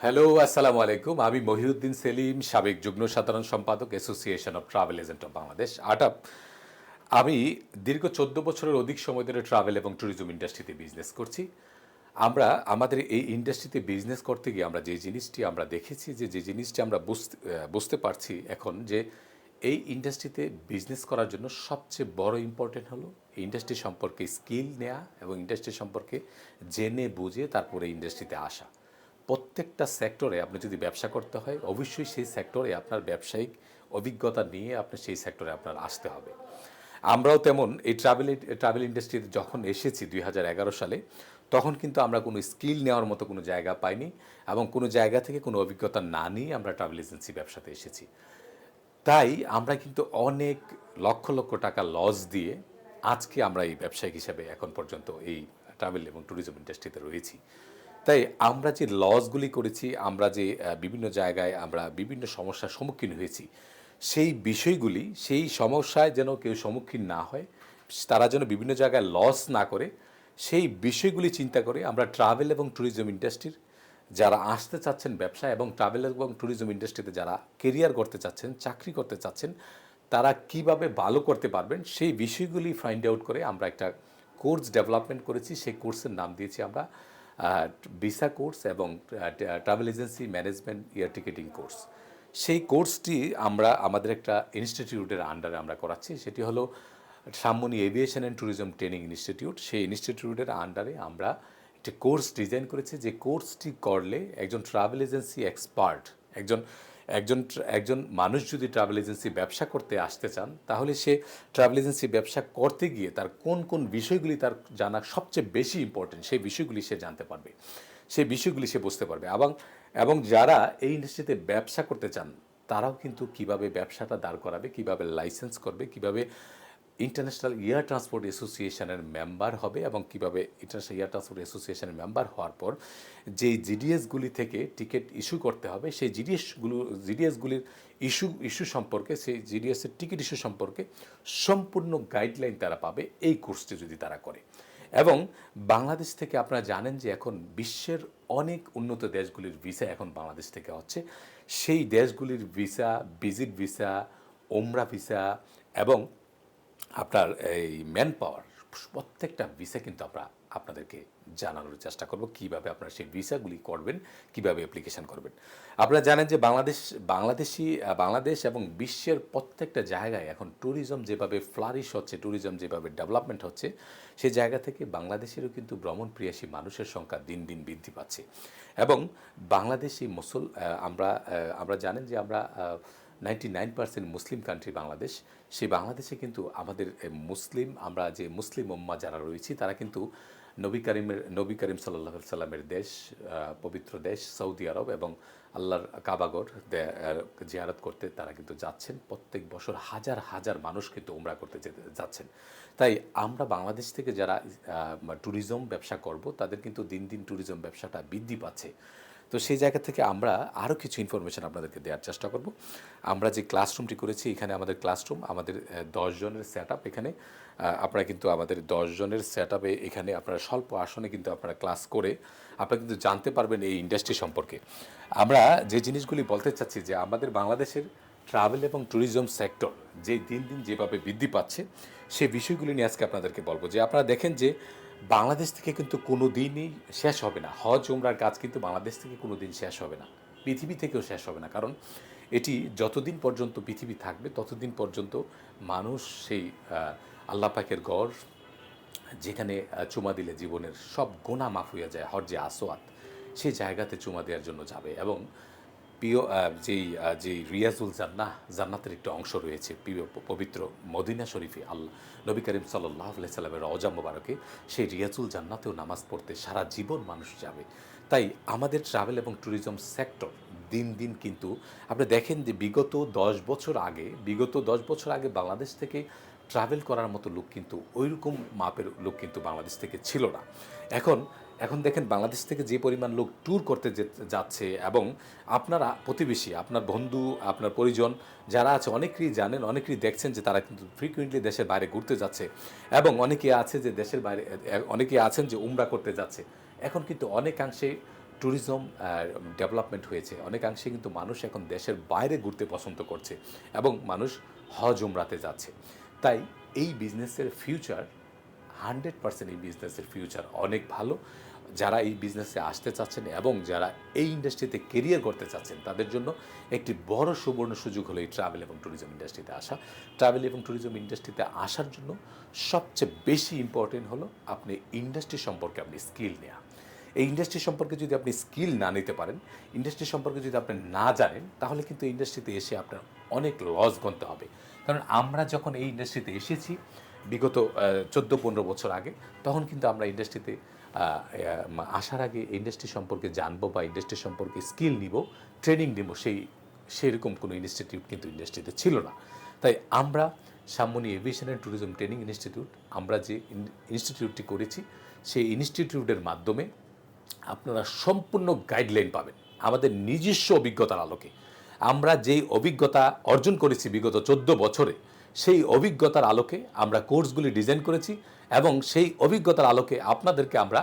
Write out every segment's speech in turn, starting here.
Hello, আসসালামু আলাইকুম। আমি মহিউদ্দিন সেলিম, সাবেক যুগ্ম সাধারণ সম্পাদক, association of travel agent of Bangladesh, ATAB. আমি দীর্ঘ ১৪ বছরের অধিক সময় ধরে ট্রাভেল এবং ট্যুরিজম ইন্ডাস্ট্রিতে বিজনেস করছি। আমরা আমাদের এই ইন্ডাস্ট্রিতে বিজনেস করতে গিয়ে আমরা যে জিনিসটি আমরা দেখেছি, যে জিনিসটি আমরা বুঝতে পারছি এখন, যে এই ইন্ডাস্ট্রিতে বিজনেস করার জন্য সবচেয়ে বড় ইম্পর্টেন্ট হলো এই ইন্ডাস্ট্রি সম্পর্কে স্কিল নেওয়া এবং ইন্ডাস্ট্রি সম্পর্কে জেনে বুঝে তারপরে ইন্ডাস্ট্রিতে আসা। প্রত্যেকটা সেক্টরে আপনি যদি ব্যবসা করতে হয়, অবশ্যই সেই সেক্টরে আপনার ব্যবসায়িক অভিজ্ঞতা নিয়ে আপনি সেই সেক্টরে আপনার আসতে হবে। আমরাও তেমন এই ট্রাভেল ইন্ডাস্ট্রিতে যখন এসেছি ২০১১ সালে, তখন কিন্তু আমরা কোনো স্কিল নেওয়ার মতো কোনো জায়গা পাইনি এবং কোনো জায়গা থেকে কোনো অভিজ্ঞতা না নিয়ে আমরা ট্রাভেল এজেন্সি ব্যবসাতে এসেছি। তাই আমরা কিন্তু অনেক লক্ষ লক্ষ টাকা লস দিয়ে আজকে আমরা এই ব্যবসায়িক হিসাবে এখন পর্যন্ত এই ট্রাভেল এবং ট্যুরিজম ইন্ডাস্ট্রিতে রয়েছি। তাই আমরা যে লসগুলি করেছি, আমরা যে বিভিন্ন জায়গায় আমরা বিভিন্ন সমস্যার সম্মুখীন হয়েছি, সেই বিষয়গুলি, সেই সমস্যায় যেন কেউ সম্মুখীন না হয়, তারা যেন বিভিন্ন জায়গায় লস না করে, সেই বিষয়গুলি চিন্তা করে আমরা ট্রাভেল এবং ট্যুরিজম ইন্ডাস্ট্রির যারা আসতে চাচ্ছেন ব্যবসা এবং ট্রাভেল এবং ট্যুরিজম ইন্ডাস্ট্রিতে যারা কেরিয়ার করতে চাচ্ছেন, চাকরি করতে চাচ্ছেন, তারা কিভাবে ভালো করতে পারবেন সেই বিষয়গুলি ফাইন্ড আউট করে আমরা একটা কোর্স ডেভেলপমেন্ট করেছি। সেই কোর্সের নাম দিয়েছি আমরা ভিসা কোর্স এবং travel agency management air ticketing course. সেই কোর্সটি আমরা আমাদের একটা ইনস্টিটিউটের আন্ডারে আমরা করাচ্ছি, সেটি হলো সামনি aviation and tourism training institute. সেই ইনস্টিটিউটের আন্ডারে আমরা একটি কোর্স ডিজাইন করেছি, যে কোর্সটি করলে একজন ট্রাভেল এজেন্সি এক্সপার্ট, একজন একজন একজন মানুষ যদি ট্রাভেল এজেন্সি ব্যবসা করতে আসতে চান, তাহলে সে ট্রাভেল এজেন্সি ব্যবসা করতে গিয়ে তার কোন কোন বিষয়গুলি তার জানা সবচেয়ে বেশি ইম্পর্টেন্ট, সেই বিষয়গুলি সে জানতে পারবে, সেই বিষয়গুলি সে বুঝতে পারবে। এবং যারা এই ইন্ডাস্ট্রিতে ব্যবসা করতে চান, তারাও কিন্তু কিভাবে ব্যবসাটা দাঁড় করাবে, কিভাবে লাইসেন্স করবে, কিভাবে ইন্টারন্যাশনাল এয়ার ট্রান্সপোর্ট অ্যাসোসিয়েশনের মেম্বার হবে এবং কিভাবে ইন্টারন্যাশনাল এয়ার ট্রান্সপোর্ট অ্যাসোসিয়েশনের মেম্বার হওয়ার পর যেই জিডিএসগুলি থেকে টিকিট ইস্যু করতে হবে, সেই জিডিএসগুলির ইস্যু সম্পর্কে, সেই জিডিএসের টিকিট ইস্যু সম্পর্কে সম্পূর্ণ গাইডলাইন তারা পাবে এই কোর্সটি যদি তারা করে। এবং বাংলাদেশ থেকে আপনারা জানেন যে এখন বিশ্বের অনেক উন্নত দেশগুলির ভিসা এখন বাংলাদেশ থেকে হচ্ছে। সেই দেশগুলির ভিসা, ভিজিট ভিসা, ওমরা ভিসা এবং আপনার এই ম্যান পাওয়ার, প্রত্যেকটা ভিসা কিন্তু আমরা আপনাদেরকে জানানোর চেষ্টা করব কীভাবে আপনারা সেই ভিসাগুলি করবেন, কীভাবে অ্যাপ্লিকেশন করবেন। আপনারা জানেন যে বাংলাদেশ এবং বিশ্বের প্রত্যেকটা জায়গায় এখন ট্যুরিজম যেভাবে ফ্লারিশ হচ্ছে, ট্যুরিজম যেভাবে ডেভেলপমেন্ট হচ্ছে, সেই জায়গা থেকে বাংলাদেশেরও কিন্তু ভ্রমণ প্রিয়াসী মানুষের সংখ্যা দিন দিন বৃদ্ধি পাচ্ছে। এবং বাংলাদেশি আমরা জানেন যে আমরা 99% মুসলিম কান্ট্রি বাংলাদেশ। সেই বাংলাদেশে কিন্তু আমাদের আমরা যে মুসলিম উম্মাহ যারা রয়েছি, তারা কিন্তু নবী করিম সাল্লাল্লাহু আলাইহি সাল্লামের দেশ, পবিত্র দেশ সৌদি আরব এবং আল্লাহর কাবাগর জিয়ারত করতে তারা কিন্তু যাচ্ছেন। প্রত্যেক বছর হাজার হাজার মানুষ কিন্তু উমরা করতে যাচ্ছেন। তাই আমরা বাংলাদেশ থেকে যারা ট্যুরিজম ব্যবসা করব, তাদের কিন্তু দিন দিন ট্যুরিজম ব্যবসাটা বৃদ্ধি পাচ্ছে। তো সেই জায়গা থেকে আমরা আরও কিছু ইনফরমেশন আপনাদেরকে দেওয়ার চেষ্টা করব। আমরা যে ক্লাসরুমটি করেছি, এখানে আমাদের ক্লাসরুম, আমাদের 10 জনের সেট আপ। এখানে আপনারা কিন্তু আমাদের 10 জনের সেট আপে এখানে আপনারা স্বল্প আসনে কিন্তু আপনারা ক্লাস করে আপনারা কিন্তু জানতে পারবেন এই ইন্ডাস্ট্রি সম্পর্কে। আমরা যে জিনিসগুলি বলতে চাচ্ছি, যে আমাদের বাংলাদেশের ট্রাভেল এবং ট্যুরিজম সেক্টর যে দিন দিন যেভাবে বৃদ্ধি পাচ্ছে, সেই বিষয়গুলি নিয়ে আজকে আপনাদেরকে বলবো। যে আপনারা দেখেন যে বাংলাদেশ থেকে কিন্তু কোনো দিনই শেষ হবে না, হজ উমরার কাজ কিন্তু বাংলাদেশ থেকে কোনো দিন শেষ হবে না, পৃথিবী থেকেও শেষ হবে না। কারণ এটি যতদিন পর্যন্ত পৃথিবী থাকবে, ততদিন পর্যন্ত মানুষ সেই আল্লাহ পাকের গড়, যেখানে চুমা দিলে জীবনের সব গোনা মাফ হইয়া যায়, হজ্জে আসওয়াদ, সেই জায়গাতে চুমা দেওয়ার জন্য যাবে। এবং প্রিয় যেই রিয়াজুল জান্নাতের একটা অংশ রয়েছে প্রিয় পবিত্র মদিনা শরীফে, নবী করিম সাল্লাল্লাহু আলাইহি সাল্লামের রওজা মোবারকে, সেই রিয়াজুল জান্নাতেও নামাজ পড়তে সারা জীবন মানুষ যাবে। তাই আমাদের ট্রাভেল এবং ট্যুরিজম সেক্টর দিন দিন কিন্তু আপনি দেখেন যে বিগত 10 বছর আগে বাংলাদেশ থেকে ট্রাভেল করার মতো লোক কিন্তু ওইরকম মাপের লোক কিন্তু বাংলাদেশ থেকে ছিল না। এখন দেখেন বাংলাদেশ থেকে যে পরিমাণ লোক ট্যুর করতে যাচ্ছে, এবং আপনারা প্রতিবেশী, আপনার বন্ধু, আপনার পরিজন যারা আছে, অনেকেই জানেন, অনেকেই দেখছেন যে তারা কিন্তু ফ্রিকুয়েন্টলি দেশের বাইরে ঘুরতে যাচ্ছে। এবং অনেকেই আছে যে দেশের বাইরে, অনেকেই আছেন যে উমরা করতে যাচ্ছে। এখন কিন্তু অনেকাংশে ট্যুরিজম ডেভেলপমেন্ট হয়েছে, অনেকাংশে কিন্তু মানুষ এখন দেশের বাইরে ঘুরতে পছন্দ করছে এবং মানুষ হজ উমরাতে যাচ্ছে। তাই এই বিজনেসের ফিউচার 100% এই বিজনেসের ফিউচার অনেক ভালো। যারা এই বিজনেসে আসতে চাচ্ছেন এবং যারা এই ইন্ডাস্ট্রিতে কেরিয়ার করতে চাচ্ছেন তাদের জন্য একটি বড় সুবর্ণ সুযোগ হলো এই ট্রাভেল এবং ট্যুরিজম ইন্ডাস্ট্রিতে আসা। ট্রাভেল এবং ট্যুরিজম ইন্ডাস্ট্রিতে আসার জন্য সবচেয়ে বেশি ইম্পর্টেন্ট হলো আপনি ইন্ডাস্ট্রি সম্পর্কে আপনি স্কিল নেওয়া। এই ইন্ডাস্ট্রি সম্পর্কে যদি আপনি স্কিল না নিতে পারেন, ইন্ডাস্ট্রি সম্পর্কে যদি আপনি না জানেন, তাহলে কিন্তু ইন্ডাস্ট্রিতে এসে আপনার অনেক লস গুনতে হবে। কারণ আমরা যখন এই ইন্ডাস্ট্রিতে এসেছি বিগত 14-15 বছর আগে, তখন কিন্তু আমরা ইন্ডাস্ট্রিতে আসার আগে ইন্ডাস্ট্রি সম্পর্কে জানবো বা ইন্ডাস্ট্রি সম্পর্কে স্কিল নিব, ট্রেনিং নেব, সেরকম কোনো ইনস্টিটিউট কিন্তু ইন্ডাস্ট্রিতে ছিল না। তাই আমরা সামনে aviation and tourism training institute, আমরা যে ইনস্টিটিউটটি করেছি, সেই ইনস্টিটিউটের মাধ্যমে আপনারা সম্পূর্ণ গাইডলাইন পাবেন আমাদের নিজস্ব অভিজ্ঞতার আলোকে। আমরা যেই অভিজ্ঞতা অর্জন করেছি বিগত 14 বছরে, সেই অভিজ্ঞতার আলোকে আমরা কোর্সগুলি ডিজাইন করেছি এবং সেই অভিজ্ঞতার আলোকে আপনাদেরকে আমরা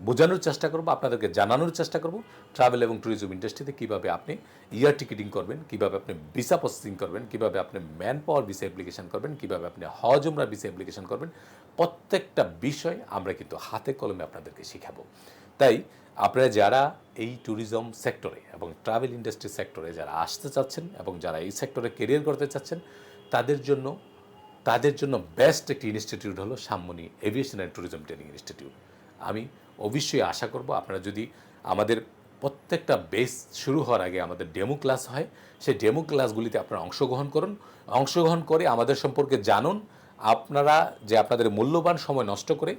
বোঝানোর চেষ্টা করব, আপনাদেরকে জানানোর চেষ্টা করব ট্রাভেল এবং ট্যুরিজম ইন্ডাস্ট্রিতে কীভাবে আপনি ইয়ার টিকিটিং করবেন, কীভাবে আপনি ভিসা প্রসেসিং করবেন, কীভাবে আপনি ম্যান পাওয়ার ভিসা অ্যাপ্লিকেশন করবেন, কীভাবে আপনি হজ উমরা ভিসা অ্যাপ্লিকেশন করবেন। প্রত্যেকটা বিষয় আমরা কিন্তু হাতে কলমে আপনাদেরকে শেখাবো। তাই আপনারা যারা এই ট্যুরিজম সেক্টরে এবং ট্রাভেল ইন্ডাস্ট্রি সেক্টরে যারা আসতে চাচ্ছেন এবং যারা এই সেক্টরে কেরিয়ার করতে চাচ্ছেন, তাদের জন্য বেস্ট একটি ইনস্টিটিউট হলো সামনি aviation and tourism training institute. আমি অবশ্যই আশা করব আপনারা যদি আমাদের প্রত্যেকটা বেস শুরু হওয়ার আগে আমাদের ডেমো ক্লাস হয়, সেই ডেমো ক্লাসগুলিতে আপনারা অংশগ্রহণ করে আমাদের সম্পর্কে জানুন। আপনারা যে আপনাদের মূল্যবান সময় নষ্ট করে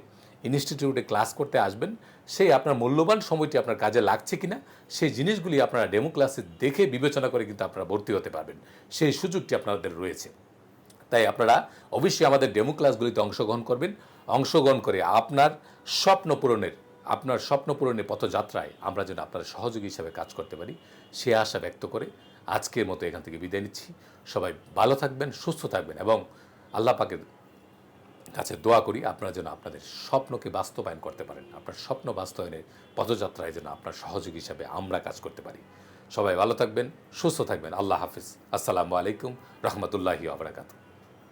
ইনস্টিটিউটে ক্লাস করতে আসবেন, সেই আপনার মূল্যবান সময়টি আপনার কাজে লাগছে কিনা সেই জিনিসগুলি আপনারা ডেমো ক্লাসে দেখে বিবেচনা করে কিন্তু আপনারা ভর্তি হতে পারবেন, সেই সুযোগটি আপনাদের রয়েছে। তাই আপনারা অবশ্যই আমাদের ডেমো ক্লাসগুলিতে অংশগ্রহণ করে আপনার স্বপ্ন পূরণের পথযাত্রায় আমরা যেন আপনার সহযোগী হিসাবে কাজ করতে পারি, সে আশা ব্যক্ত করে আজকের মতো এখান থেকে বিদায় নিচ্ছি। সবাই ভালো থাকবেন, সুস্থ থাকবেন এবং আল্লাহ পাকের কাছে দোয়া করি আপনারা যেন আপনাদের স্বপ্নকে বাস্তবায়ন করতে পারেন, আপনার স্বপ্ন বাস্তবায়নের পথযাত্রায় যেন আপনার সহযোগী হিসাবে আমরা কাজ করতে পারি। সবাই ভালো থাকবেন, সুস্থ থাকবেন। আল্লাহ হাফিজ। আসসালামু আলাইকুম রহমতুল্লাহি ওয়া বারাকাতুহু।